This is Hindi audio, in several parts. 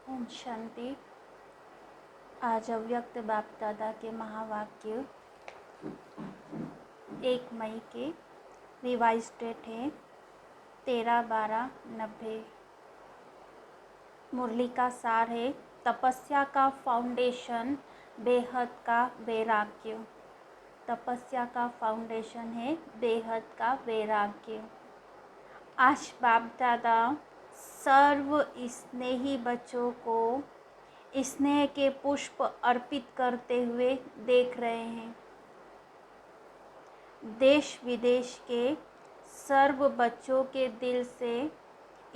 ओम शांति। आज अव्यक्त बाप दादा के महावाक्य 1 मई के रिवाइज डेट है 13/12/90। मुरली का सार है तपस्या का फाउंडेशन बेहद का वैराग्य। तपस्या का फाउंडेशन है बेहद का वैराग्य। आज बाप दादा सर्व स्नेही बच्चों को स्नेह के पुष्प अर्पित करते हुए देख रहे हैं। देश विदेश के सर्व बच्चों के दिल से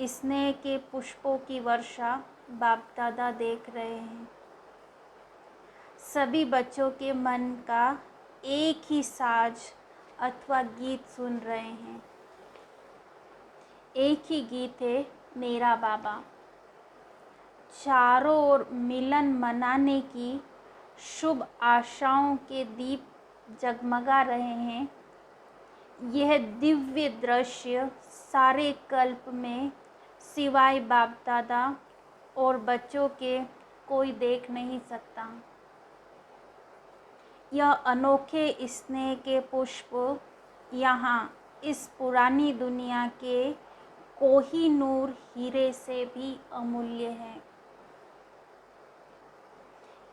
स्नेह के पुष्पों की वर्षा बाप दादा देख रहे हैं। सभी बच्चों के मन का एक ही साज अथवा गीत सुन रहे हैं। एक ही गीत है मेरा बाबा। चारों ओर मिलन मनाने की शुभ आशाओं के दीप जगमगा रहे हैं। यह दिव्य दृश्य सारे कल्प में सिवाय बाप दादा और बच्चों के कोई देख नहीं सकता। यह अनोखे स्नेह के पुष्प यहाँ इस पुरानी दुनिया के कोहिनूर हीरे से भी अमूल्य है।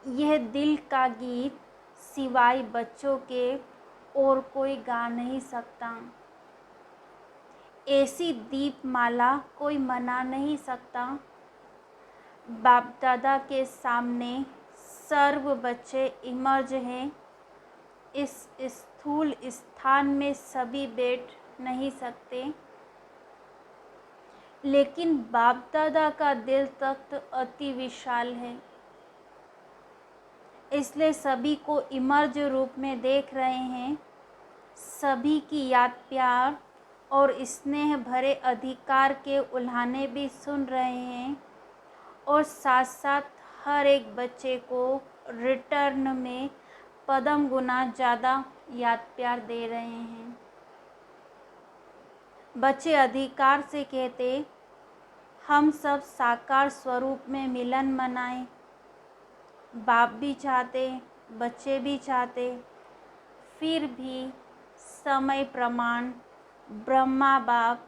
यह दिल का गीत सिवाय बच्चों के और कोई गा नहीं सकता। ऐसी दीपमाला कोई मना नहीं सकता। बाप दादा के सामने सर्व बच्चे इमर्ज हैं। इस स्थूल स्थान में सभी बैठ नहीं सकते, लेकिन बाप दादा का दिल तख्त अति विशाल है, इसलिए सभी को इमर्ज रूप में देख रहे हैं। सभी की याद प्यार और स्नेह भरे अधिकार के उल्हाने भी सुन रहे हैं और साथ साथ हर एक बच्चे को रिटर्न में पदम गुना ज़्यादा याद प्यार दे रहे हैं। बच्चे अधिकार से कहते हम सब साकार स्वरूप में मिलन मनाएं। बाप भी चाहते, बच्चे भी चाहते, फिर भी समय प्रमाण ब्रह्मा बाप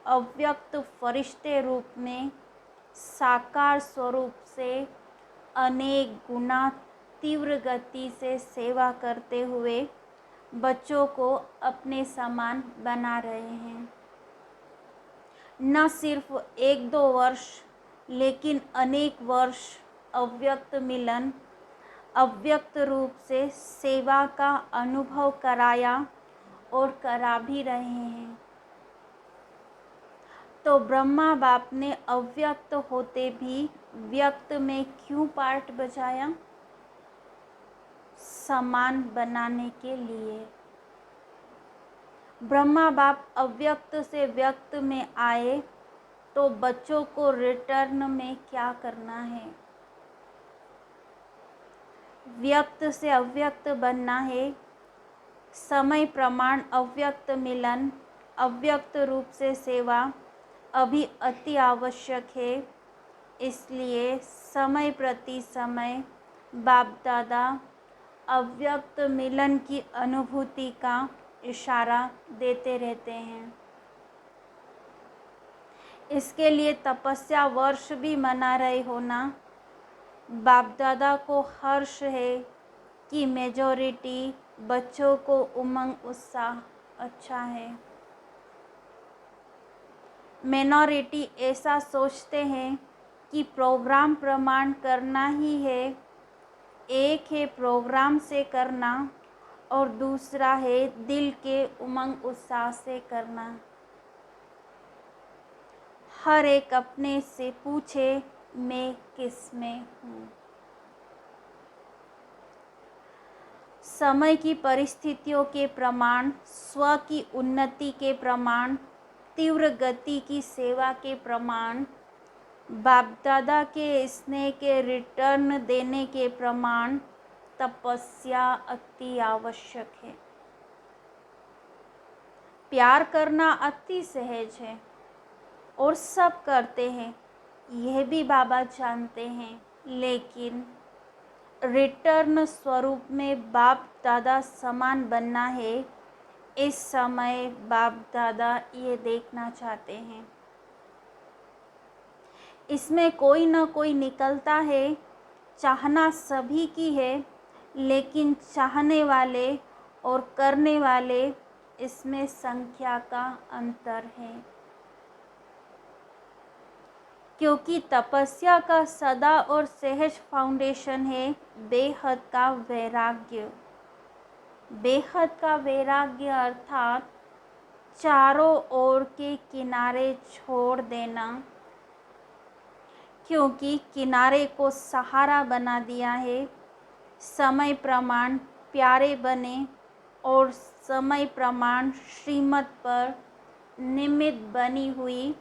अव्यक्त फरिश्ते रूप में साकार स्वरूप से अनेक गुना तीव्र गति से सेवा करते हुए बच्चों को अपने समान बना रहे हैं। न सिर्फ 1-2 वर्ष लेकिन अनेक वर्ष अव्यक्त मिलन अव्यक्त रूप से सेवा का अनुभव कराया और करा भी रहे हैं। तो ब्रह्मा बाप ने अव्यक्त होते भी व्यक्त में क्यों पार्ट बजाया? समान बनाने के लिए। ब्रह्मा बाप अव्यक्त से व्यक्त में आए तो बच्चों को रिटर्न में क्या करना है? व्यक्त से अव्यक्त बनना है। समय प्रमाण अव्यक्त मिलन अव्यक्त रूप से सेवा अभी अति आवश्यक है। इसलिए समय प्रति समय बाप दादा अव्यक्त मिलन की अनुभूति का इशारा देते रहते हैं। इसके लिए तपस्या वर्ष भी मना रहे हो ना। बाप दादा को हर्ष है कि मेजॉरिटी बच्चों को उमंग उत्साह अच्छा है। मिनॉरिटी ऐसा सोचते हैं कि प्रोग्राम प्रमाण करना ही है। एक है प्रोग्राम से करना और दूसरा है दिल के उमंग उत्साह से करना। हर एक अपने से पूछे मैं किस में हूँ। समय की परिस्थितियों के प्रमाण, स्व की उन्नति के प्रमाण, तीव्र गति की सेवा के प्रमाण, बाप दादा के स्नेह के रिटर्न देने के प्रमाण, तपस्या अति आवश्यक है। प्यार करना अति सहज है और सब करते हैं। यह भी बाबा जानते हैं, लेकिन रिटर्न स्वरूप में बाप दादा समान बनना है। इस समय बाप दादा ये देखना चाहते हैं। इसमें कोई न कोई निकलता है। चाहना सभी की है, लेकिन चाहने वाले और करने वाले, इसमें संख्या का अंतर है। क्योंकि तपस्या का सदा और सहज फाउंडेशन है बेहद का वैराग्य। बेहद का वैराग्य अर्थात चारों ओर के किनारे छोड़ देना, क्योंकि किनारे को सहारा बना दिया है। समय प्रमाण प्यारे बने और समय प्रमाण श्रीमत पर निमित्त बनी हुई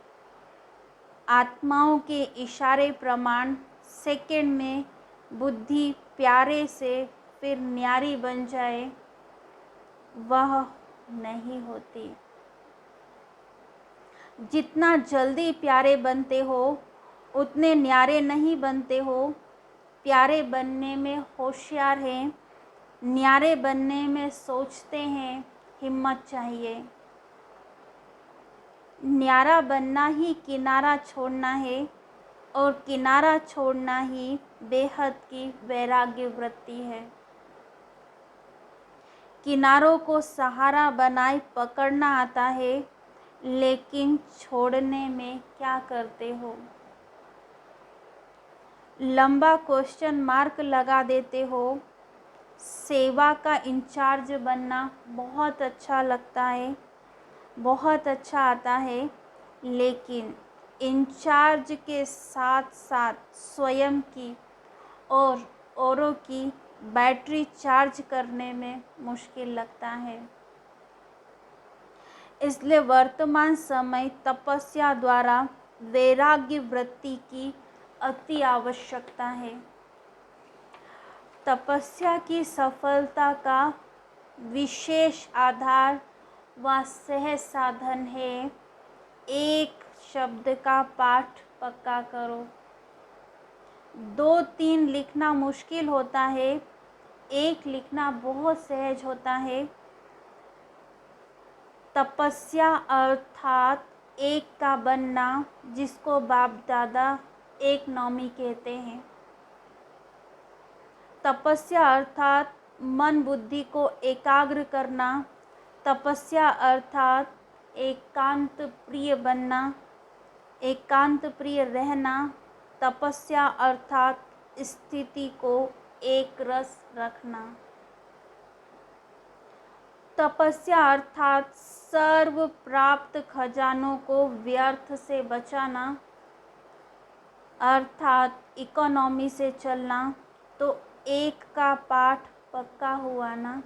आत्माओं के इशारे प्रमाण सेकंड में बुद्धि प्यारे से फिर न्यारी बन जाए, वह नहीं होती। जितना जल्दी प्यारे बनते हो उतने न्यारे नहीं बनते हो। प्यारे बनने में होशियार हैं, न्यारे बनने में सोचते हैं, हिम्मत चाहिए। न्यारा बनना ही किनारा छोड़ना है, और किनारा छोड़ना ही बेहद की वैराग्य वृत्ति है। किनारों को सहारा बनाए पकड़ना आता है, लेकिन छोड़ने में क्या करते हो? लंबा क्वेश्चन मार्क लगा देते हो। सेवा का इंचार्ज बनना बहुत अच्छा लगता है, बहुत अच्छा आता है, लेकिन इंचार्ज के साथ साथ स्वयं की और औरों की बैटरी चार्ज करने में मुश्किल लगता है। इसलिए वर्तमान समय तपस्या द्वारा वैराग्य वृत्ति की अति आवश्यकता है। तपस्या की सफलता का विशेष आधार व सहज साधन है एक शब्द का पाठ पक्का करो। 2-3 लिखना मुश्किल होता है, एक लिखना बहुत सहज होता है। तपस्या अर्थात एक का बनना, जिसको बाप दादा एक नौमी कहते हैं। तपस्या अर्थात मन बुद्धि को एकाग्र करना। तपस्या अर्थात एकांत प्रिय बनना, एकांत प्रिय रहना। तपस्या अर्थात स्थिति को एक रस रखना। तपस्या अर्थात सर्व प्राप्त खजानों को व्यर्थ से बचाना, अर्थात इकोनॉमी से चलना। तो एक का पाठ पक्का हुआ ना।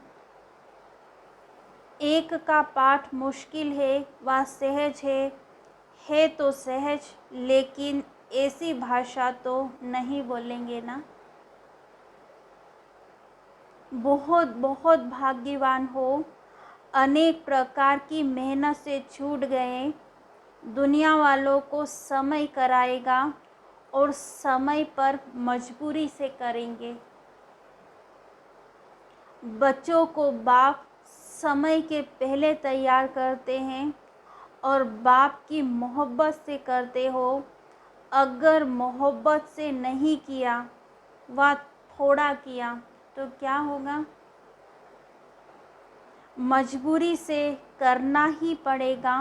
एक का पाठ मुश्किल है व सहज है तो सहज, लेकिन ऐसी भाषा तो नहीं बोलेंगे ना। बहुत बहुत भाग्यवान हो, अनेक प्रकार की मेहनत से छूट गए। दुनिया वालों को समय कराएगा और समय पर मजबूरी से करेंगे। बच्चों को बाप समय के पहले तैयार करते हैं और बाप की मोहब्बत से करते हो। अगर मोहब्बत से नहीं किया व थोड़ा किया तो क्या होगा? मजबूरी से करना ही पड़ेगा।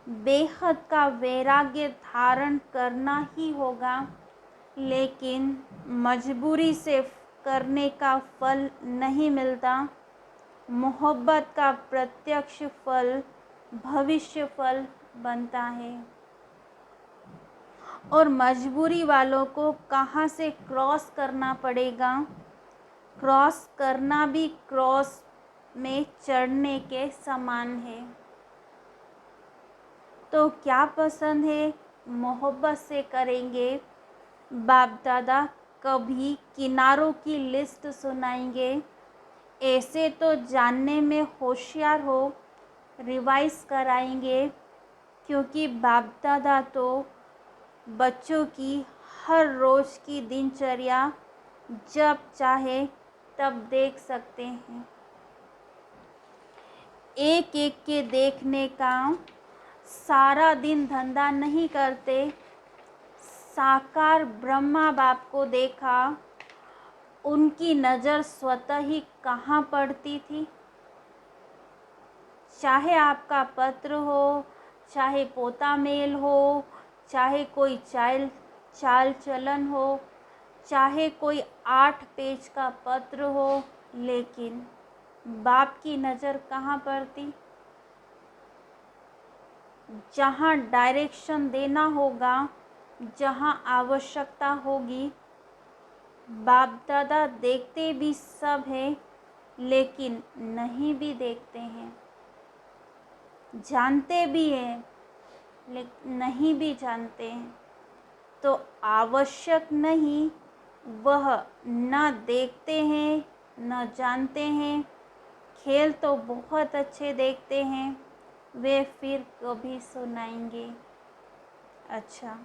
बेहद का वैराग्य धारण करना ही होगा, लेकिन मजबूरी से करने का फल नहीं मिलता। मोहब्बत का प्रत्यक्ष फल भविष्य फल बनता है। और मजबूरी वालों को कहाँ से क्रॉस करना पड़ेगा? क्रॉस करना भी क्रॉस में चढ़ने के समान है। तो क्या पसंद है? मोहब्बत से करेंगे। बाप दादा कभी किनारों की लिस्ट सुनाएंगे। ऐसे तो जानने में होशियार हो, रिवाइज कराएंगे, क्योंकि बाप दादा तो बच्चों की हर रोज़ की दिनचर्या जब चाहे तब देख सकते हैं। एक एक के देखने का सारा दिन धंधा नहीं करते। साकार ब्रह्मा बाप को देखा, उनकी नज़र स्वतः ही कहाँ पड़ती थी। चाहे आपका पत्र हो, चाहे पोता मेल हो, चाहे कोई चाल चलन हो, चाहे कोई 8 पेज का पत्र हो, लेकिन बाप की नज़र कहाँ पड़ती। जहाँ डायरेक्शन देना होगा, जहाँ आवश्यकता होगी, बाप दादा देखते भी सब हैं, लेकिन नहीं भी देखते हैं। जानते भी हैं, लेकिन नहीं भी जानते हैं। तो आवश्यक नहीं, वह न देखते हैं न जानते हैं। खेल तो बहुत अच्छे देखते हैं, वे फिर कभी सुनाएंगे। अच्छा,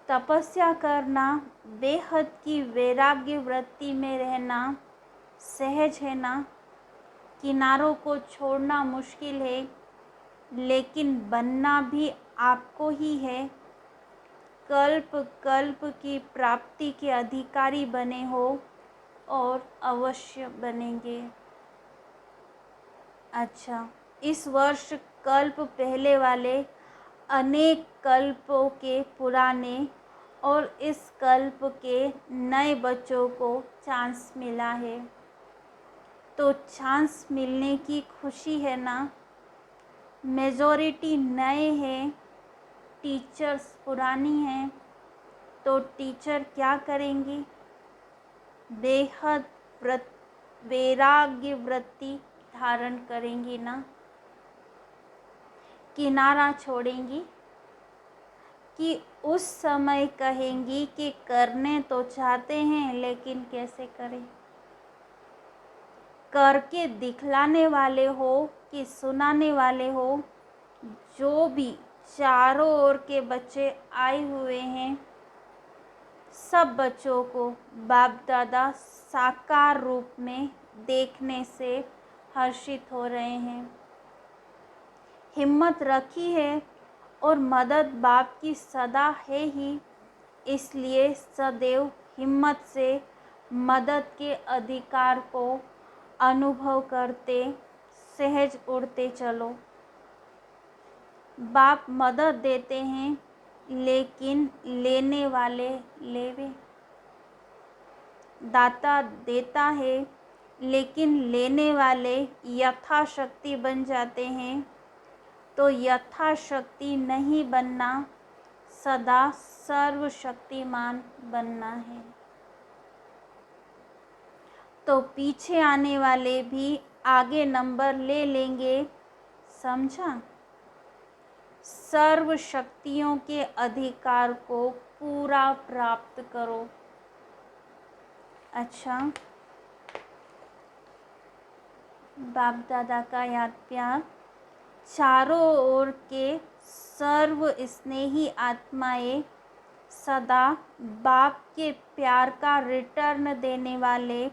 तपस्या करना, बेहद की वैराग्य वृत्ति में रहना सहज है ना। किनारों को छोड़ना मुश्किल है, लेकिन बनना भी आपको ही है। कल्प कल्प की प्राप्ति के अधिकारी बने हो और अवश्य बनेंगे। अच्छा, इस वर्ष कल्प पहले वाले अनेक कल्पों के पुराने और इस कल्प के नए बच्चों को चांस मिला है। तो चांस मिलने की खुशी है ना। मेजॉरिटी नए हैं, टीचर्स पुरानी हैं, तो टीचर क्या करेंगी? बेहद वैराग्य वृत्ति धारण करेंगी ना। किनारा छोड़ेंगी कि उस समय कहेंगी कि करने तो चाहते हैं, लेकिन कैसे करें। करके दिखलाने वाले हो कि सुनाने वाले हो, जो भी चारों ओर के बच्चे आए हुए हैं, सब बच्चों को बाप दादा साकार रूप में देखने से हर्षित हो रहे हैं। हिम्मत रखी है और मदद बाप की सदा है ही, इसलिए सदैव हिम्मत से मदद के अधिकार को अनुभव करते सहज उड़ते चलो। बाप मदद देते हैं, लेकिन लेने वाले लेवे। दाता देता है, लेकिन लेने वाले यथाशक्ति बन जाते हैं। तो यथाशक्ति नहीं बनना, सदा सर्वशक्तिमान बनना है। तो पीछे आने वाले भी आगे नंबर ले लेंगे, समझा। सर्व शक्तियों के अधिकार को पूरा प्राप्त करो। अच्छा, बाप दादा का याद प्यार। चारों ओर के सर्व स्नेही आत्माएं, सदा बाप के प्यार का रिटर्न देने वाले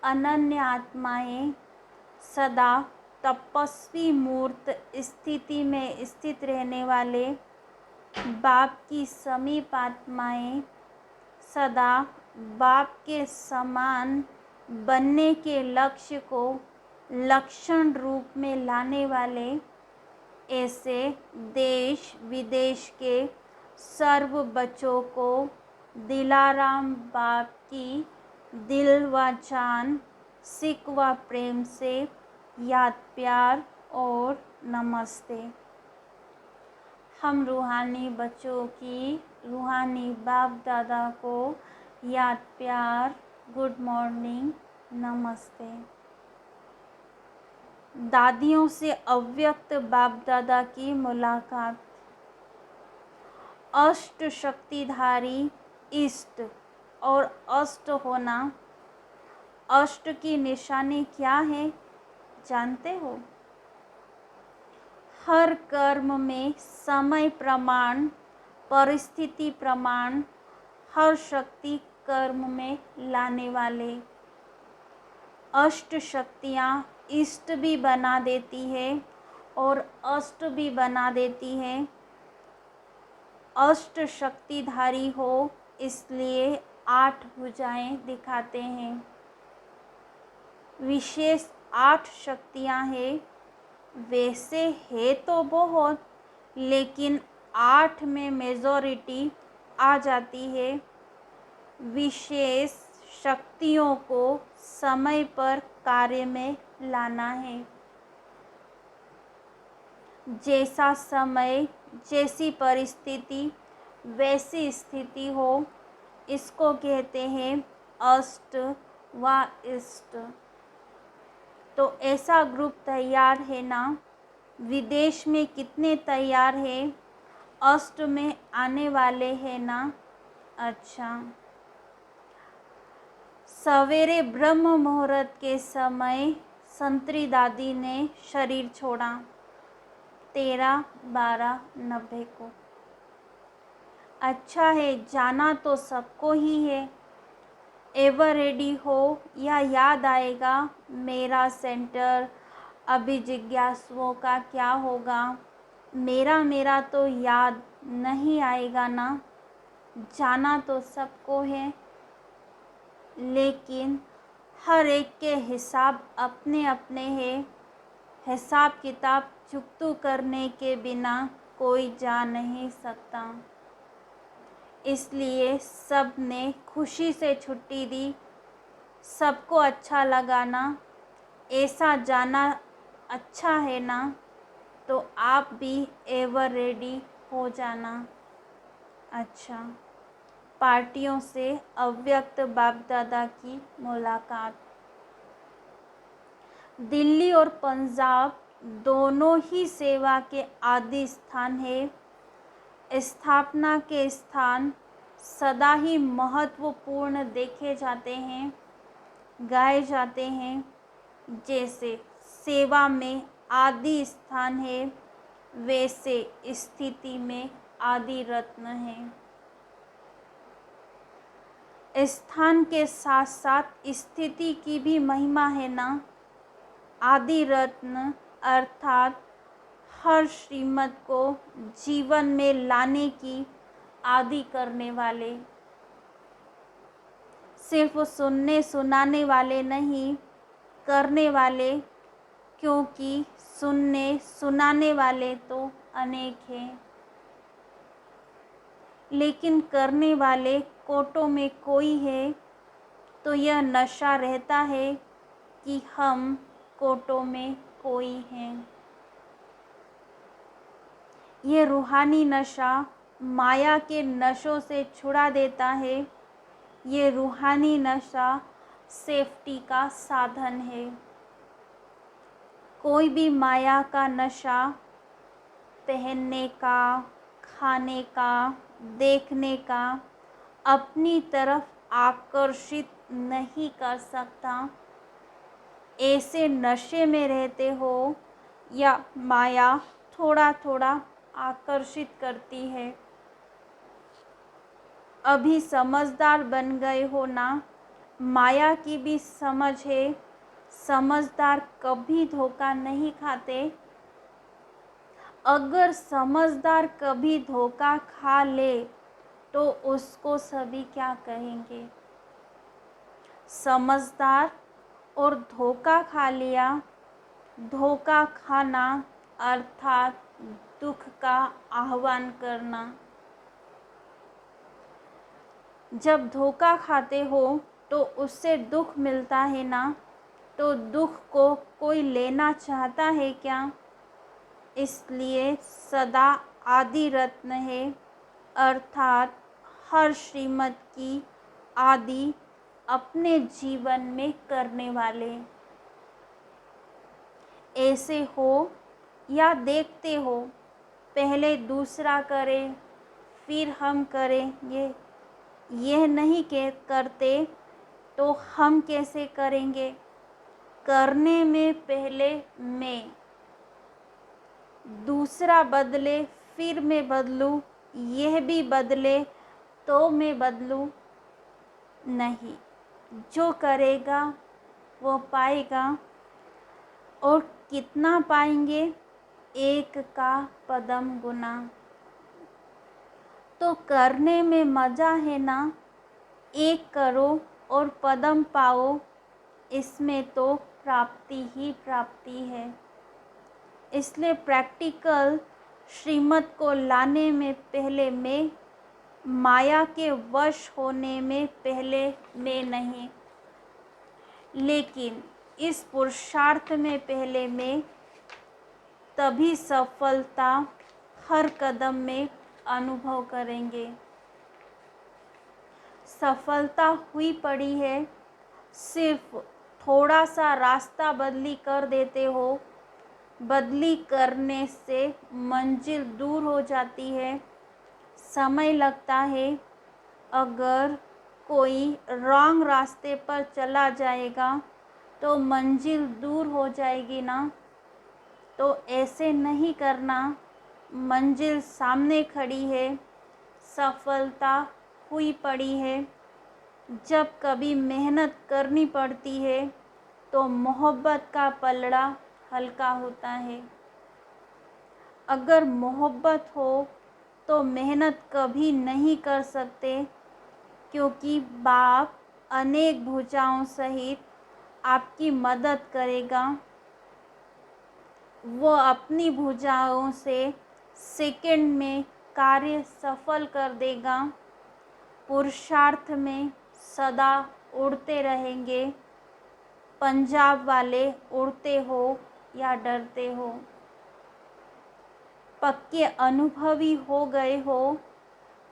अनन्य आत्माएं, सदा तपस्वी मूर्त स्थिति में स्थित रहने वाले बाप की समीप आत्माएं, सदा बाप के समान बनने के लक्ष्य को लक्षण रूप में लाने वाले, ऐसे देश विदेश के सर्व बच्चों को दिलाराम बाप की दिल व जान सिक व प्रेम से याद प्यार और नमस्ते। हम रूहानी बच्चों की रूहानी बाप दादा को याद प्यार, गुड मॉर्निंग, नमस्ते। दादियों से अव्यक्त बाप दादा की मुलाकात। अष्ट शक्तिधारी इष्ट और अष्ट होना। अष्ट की निशानी क्या है जानते हो? हर कर्म में समय प्रमाण परिस्थिति प्रमाण हर शक्ति कर्म में लाने वाले। अष्ट शक्तियाँ इष्ट भी बना देती है और अष्ट भी बना देती है। अष्ट शक्तिधारी हो इसलिए 8 भुजाएं दिखाते हैं। विशेष 8 शक्तियां हैं, वैसे है तो बहुत, लेकिन 8 में मेजॉरिटी आ जाती है। विशेष शक्तियों को समय पर कार्य में लाना है। जैसा समय, जैसी परिस्थिति, वैसी स्थिति हो, इसको कहते हैं अष्ट व इष्ट। तो ऐसा ग्रुप तैयार है ना? विदेश में कितने तैयार हैं? अष्ट में आने वाले हैं ना? अच्छा, सवेरे ब्रह्म मुहूर्त के समय संतरी दादी ने शरीर छोड़ा 13/12/90 को। अच्छा है, जाना तो सबको ही है। एवर रेडी हो या याद आएगा मेरा सेंटर, अभी जिज्ञासुओं का क्या होगा? मेरा तो याद नहीं आएगा ना। जाना तो सबको है, लेकिन हर एक के हिसाब अपने अपने हैं। हिसाब किताब चुकतू करने के बिना कोई जा नहीं सकता। इसलिए सब ने खुशी से छुट्टी दी। सबको अच्छा लगा ना? ऐसा जाना अच्छा है ना? तो आप भी एवर रेडी हो जाना। अच्छा, पार्टियों से अव्यक्त बाप दादा की मुलाकात। दिल्ली और पंजाब दोनों ही सेवा के आदि स्थान है। स्थापना के स्थान सदा ही महत्वपूर्ण देखे जाते हैं, गाए जाते हैं। जैसे सेवा में आदि स्थान है, वैसे स्थिति में आदि रत्न है। स्थान के साथ साथ स्थिति की भी महिमा है ना। आदि रत्न अर्थात हर श्रीमत को जीवन में लाने की आदि करने वाले। सिर्फ सुनने सुनाने वाले नहीं, करने वाले, क्योंकि सुनने सुनाने वाले तो अनेक हैं, लेकिन करने वाले कोटों में कोई है। तो यह नशा रहता है कि हम कोटों में कोई हैं। ये रूहानी नशा माया के नशों से छुड़ा देता है। ये रूहानी नशा सेफ्टी का साधन है। कोई भी माया का नशा पहनने का, खाने का, देखने का अपनी तरफ आकर्षित नहीं कर सकता। ऐसे नशे में रहते हो या माया थोड़ा थोड़ा आकर्षित करती है। अभी समझदार बन गए हो ना? माया की भी समझ है। समझदार कभी धोखा नहीं खाते। अगर समझदार कभी धोखा खा ले तो उसको सभी क्या कहेंगे? समझदार और धोखा खा लिया। धोखा खाना अर्थात दुख का आह्वान करना। जब धोखा खाते हो तो उससे दुख मिलता है ना? तो दुख को कोई लेना चाहता है क्या? इसलिए सदा आदि रत्न है, अर्थात हर श्रीमत की आदि अपने जीवन में करने वाले। ऐसे हो या देखते हो, पहले दूसरा करे फिर हम करेंगे, यह नहीं करते तो हम कैसे करेंगे? करने में पहले मैं, दूसरा बदले फिर मैं बदलूं, यह भी बदले तो मैं बदलूं नहीं। जो करेगा वो पाएगा, और कितना पाएंगे, एक का पदम गुना। तो करने में मज़ा है ना, एक करो और पदम पाओ, इसमें तो प्राप्ति ही प्राप्ति है। इसलिए प्रैक्टिकल श्रीमत को लाने में पहले मैं, माया के वश होने में पहले मैं नहीं, लेकिन इस पुरुषार्थ में पहले मैं, तभी सफलता हर कदम में अनुभव करेंगे। सफलता हुई पड़ी है, सिर्फ थोड़ा सा रास्ता बदली कर देते हो। बदली करने से मंजिल दूर हो जाती है, समय लगता है। अगर कोई रॉन्ग रास्ते पर चला जाएगा तो मंजिल दूर हो जाएगी ना। तो ऐसे नहीं करना, मंजिल सामने खड़ी है, सफलता हुई पड़ी है। जब कभी मेहनत करनी पड़ती है तो मोहब्बत का पलड़ा हल्का होता है। अगर मोहब्बत हो तो मेहनत कभी नहीं कर सकते, क्योंकि बाप अनेक भुजाओं सहित आपकी मदद करेगा। वो अपनी भुजाओं से सेकंड में कार्य सफल कर देगा। पुरुषार्थ में सदा उड़ते रहेंगे। पंजाब वाले उड़ते हो या डरते हो, पक्के अनुभवी हो गए हो,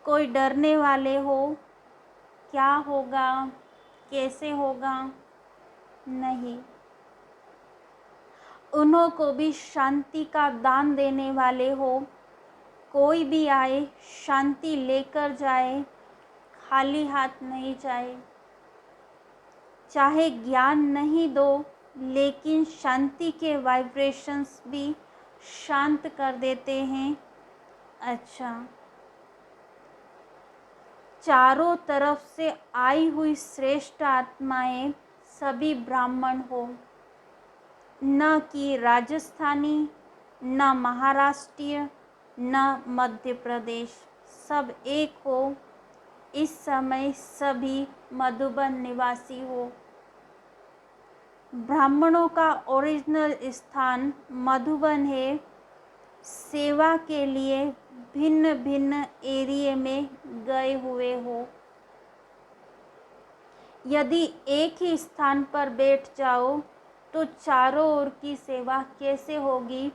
कोई डरने वाले हो, क्या होगा, कैसे होगा, नहीं। उन्हों को भी शांति का दान देने वाले हो। कोई भी आए शांति लेकर जाए, खाली हाथ नहीं जाए। चाहे ज्ञान नहीं दो, लेकिन शांति के वाइब्रेशंस भी शांत कर देते हैं। अच्छा, चारों तरफ से आई हुई श्रेष्ठ आत्माएं सभी ब्राह्मण हो, न कि राजस्थानी, न महाराष्ट्रीय, न मध्य प्रदेश, सब एक हो। इस समय सभी मधुबन निवासी हो। ब्राह्मणों का ओरिजिनल स्थान मधुबन है। सेवा के लिए भिन्न भिन्न एरिया में गए हुए हो। यदि एक ही स्थान पर बैठ जाओ तो चारों ओर की सेवा कैसे होगी।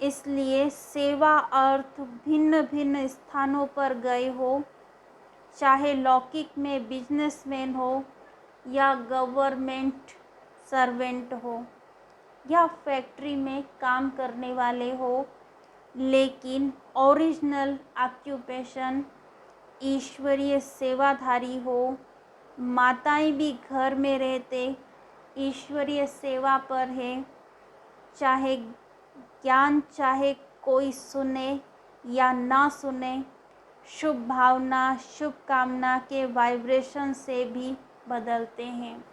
इसलिए सेवा अर्थ भिन्न भिन्न स्थानों पर गए हो, चाहे लौकिक में बिजनेसमैन हो या गवर्नमेंट सर्वेंट हो या फैक्ट्री में काम करने वाले हो, लेकिन ओरिजिनल ऑक्यूपेशन ईश्वरीय सेवाधारी हो। माताएं भी घर में रहते ईश्वरीय सेवा पर है। चाहे ज्ञान, चाहे कोई सुने या ना सुने, शुभ भावना, शुभकामना के वाइब्रेशन से भी बदलते हैं।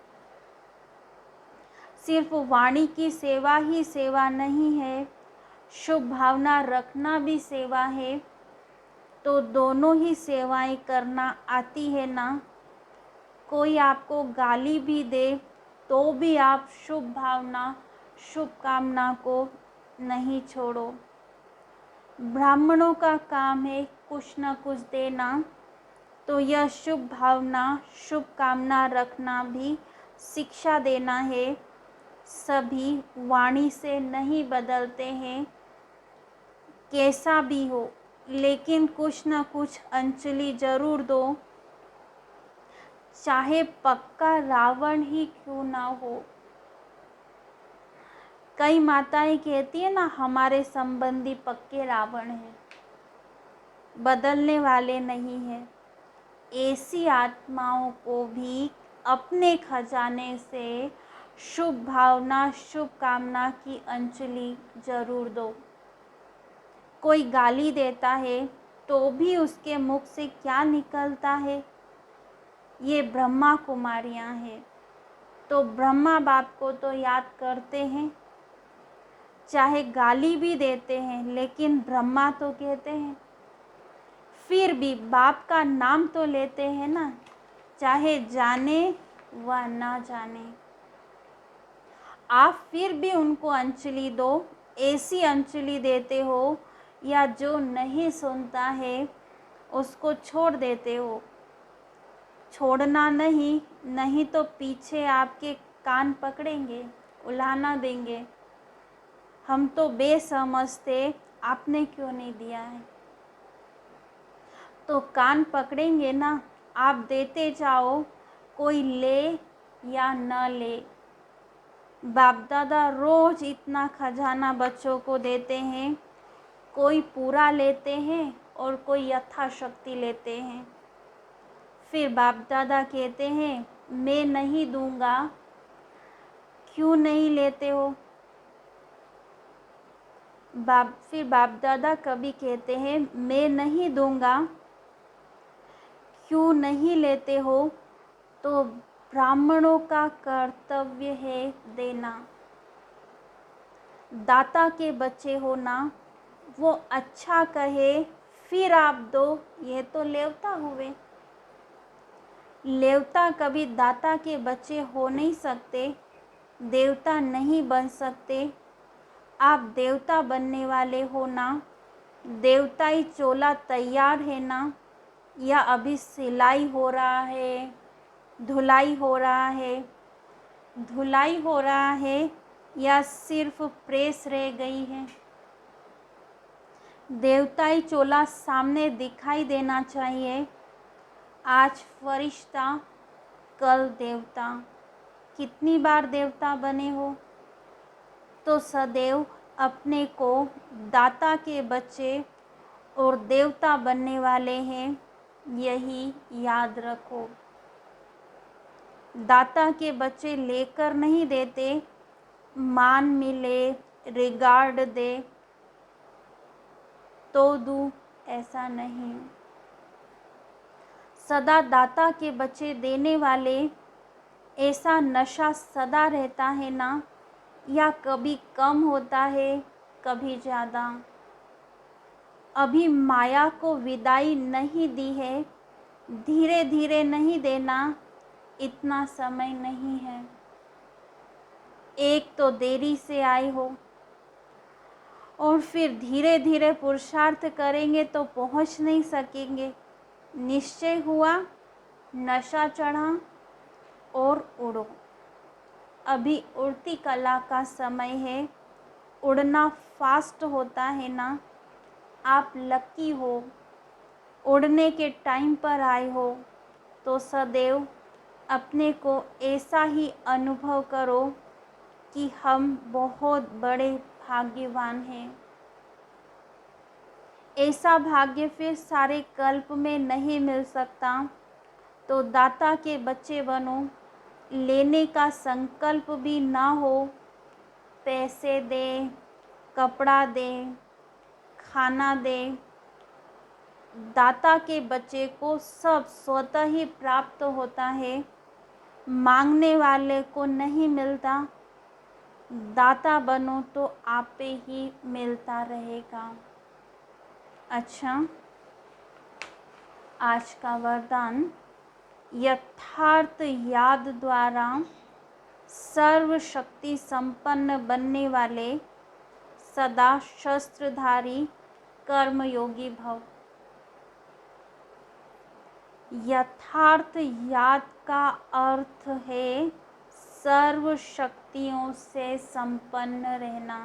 सिर्फ वाणी की सेवा ही सेवा नहीं है, शुभ भावना रखना भी सेवा है। तो दोनों ही सेवाएं करना आती है ना। कोई आपको गाली भी दे तो भी आप शुभ भावना, शुभकामना को नहीं छोड़ो। ब्राह्मणों का काम है कुछ न कुछ देना, तो यह शुभ भावना, शुभकामना रखना भी शिक्षा देना है। सभी वाणी से नहीं बदलते हैं, कैसा भी हो, लेकिन कुछ न कुछ अंजलि जरूर दो, चाहे पक्का रावण ही क्यों ना हो। कई माताएं कहती है ना, हमारे संबंधी पक्के रावण हैं, बदलने वाले नहीं हैं। ऐसी आत्माओं को भी अपने खजाने से शुभ भावना, शुभकामना की अंजलि जरूर दो। कोई गाली देता है तो भी उसके मुख से क्या निकलता है? ये ब्रह्मा कुमारियाँ हैं। तो ब्रह्मा बाप को तो याद करते हैं, चाहे गाली भी देते हैं, लेकिन ब्रह्मा तो कहते हैं। फिर भी बाप का नाम तो लेते हैं ना, चाहे जाने व ना जाने। आप फिर भी उनको अंजलि दो, ऐसी अंजलि देते हो या जो नहीं सुनता है उसको छोड़ देते हो। छोड़ना नहीं, नहीं तो पीछे आपके कान पकड़ेंगे, उलाहना देंगे। हम तो बेसमझ थे, आपने क्यों नहीं दिया है? तो कान पकड़ेंगे ना, आप देते जाओ, कोई ले या न ले। बाप दादा रोज इतना खजाना बच्चों को देते हैं, कोई पूरा लेते हैं और कोई यथाशक्ति लेते हैं। फिर बाप दादा कहते हैं मैं नहीं दूंगा, क्यों नहीं लेते हो? फिर बाप दादा कभी कहते हैं मैं नहीं दूंगा, क्यों नहीं लेते हो? तो ब्राह्मणों का कर्तव्य है देना। दाता के बच्चे हो ना, वो अच्छा कहे फिर आप दो, ये तो लेवता हुए। लेवता कभी दाता के बच्चे हो नहीं सकते, देवता नहीं बन सकते। आप देवता बनने वाले हो ना, देवताई चोला तैयार है ना, या अभी सिलाई हो रहा है, धुलाई हो रहा है? धुलाई हो रहा है या सिर्फ प्रेस रह गई है? देवताई चोला सामने दिखाई देना चाहिए। आज फरिश्ता, कल देवता। कितनी बार देवता बने हो? तो सदैव अपने को दाता के बच्चे और देवता बनने वाले हैं, यही याद रखो। दाता के बच्चे लेकर नहीं देते, मान मिले, रिगार्ड दे तो दूँ, ऐसा नहीं। सदा दाता के बच्चे देने वाले, ऐसा नशा सदा रहता है ना, या कभी कम होता है, कभी ज़्यादा? अभी माया को विदाई नहीं दी है, धीरे धीरे नहीं देना, इतना समय नहीं है। एक तो देरी से आए हो, और फिर धीरे धीरे पुरुषार्थ करेंगे तो पहुंच नहीं सकेंगे। निश्चय हुआ, नशा चढ़ा और उड़ो। अभी उड़ती कला का समय है, उड़ना फास्ट होता है ना। आप लकी हो, उड़ने के टाइम पर आए हो। तो सदैव अपने को ऐसा ही अनुभव करो कि हम बहुत बड़े भाग्यवान हैं। ऐसा भाग्य फिर सारे कल्प में नहीं मिल सकता। तो दाता के बच्चे बनो, लेने का संकल्प भी ना हो। पैसे दे, कपड़ा दे, खाना दे। दाता के बच्चे को सब स्वतः ही प्राप्त होता है, मांगने वाले को नहीं मिलता। दाता बनो तो आपे ही मिलता रहेगा। अच्छा, आज का वरदान, यथार्थ याद द्वारा सर्वशक्ति संपन्न बनने वाले सदा शस्त्रधारी कर्मयोगी भव। यथार्थ याद का अर्थ है सर्व शक्तियों से संपन्न रहना।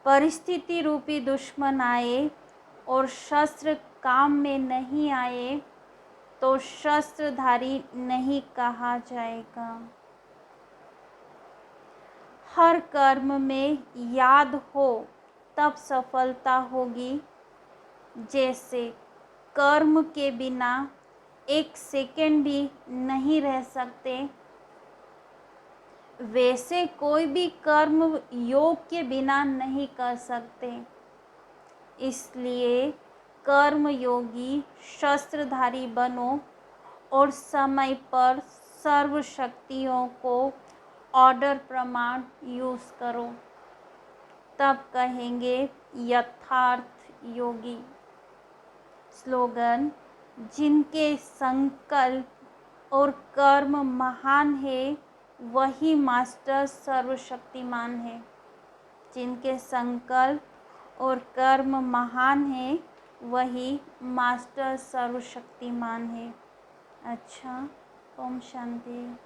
परिस्थिति रूपी दुश्मन आए और शस्त्र काम में नहीं आए तो शस्त्रधारी नहीं कहा जाएगा। हर कर्म में याद हो तब सफलता होगी। जैसे कर्म के बिना एक सेकंड भी नहीं रह सकते, वैसे कोई भी कर्म योग के बिना नहीं कर सकते। इसलिए कर्मयोगी शस्त्रधारी बनो और समय पर सर्व शक्तियों को ऑर्डर प्रमाण यूज़ करो, तब कहेंगे यथार्थ योगी। स्लोगन: जिनके संकल्प और कर्म महान है वही मास्टर सर्वशक्तिमान है। जिनके संकल्प और कर्म महान है वही मास्टर सर्वशक्तिमान है। अच्छा, ओम शांति।